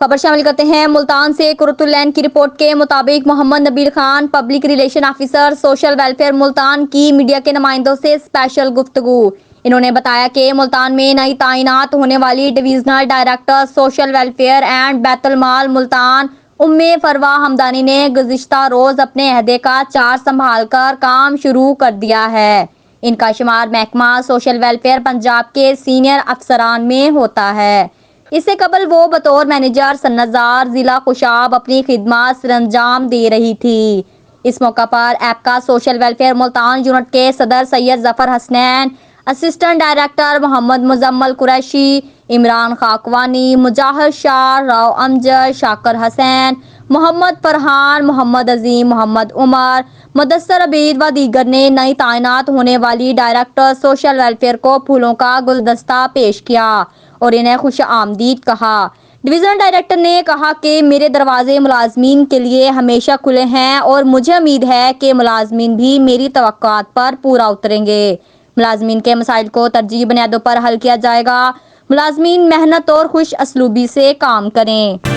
خبر شامل کرتے ہیں ملتان سے قرۃ العین کی رپورٹ کے مطابق Muhammad Nabeel Khan public relation officer social welfare Multan کی میڈیا کے نمائندوں سے اسپیشل گفتگو۔ انہوں نے بتایا کہ ملتان میں نئی تعینات ہونے والی divisional director social welfare and بیت المال ملتان فروہ حمدانی نے گزشتہ روز اپنے عہدے کا چارج سنبھال کر کام شروع کر دیا ہے۔ ان کا شمار محکمہ سوشل ویلفیئر پنجاب کے سینئر افسران میں ہوتا ہے۔ اس سے قبل وہ بطور مینیجر صنعت زار ضلع خوشاب اپنی خدمات سر انجام دے رہی تھی۔ اس موقع پر ایپکا سوشل ویلفیئر ملتان یونٹ کے صدر سید ظفر حسنین، اسسٹنٹ ڈائریکٹر محمد مزمل قریشی، عمران خاکوانی، مجاہد شاہ، راؤ امجد، شاکر حسین، محمد فرحان، محمد عظیم، محمد عمر، مدثر عبید و دیگر نے نئی تعینات ہونے والی ڈائریکٹر سوشل ویلفیئر کو پھولوں کا گلدستہ پیش کیا اور انہیں خوش آمدید کہا۔ ڈویژنل ڈائریکٹر نے کہا کہ میرے دروازے ملازمین کے لیے ہمیشہ کھلے ہیں اور مجھے امید ہے کہ ملازمین بھی میری توقعات پر پورا اتریں گے۔ ملازمین کے مسائل کو ترجیحی بنیادوں پر حل کیا جائے گا۔ ملازمین محنت اور خوش اسلوبی سے کام کریں۔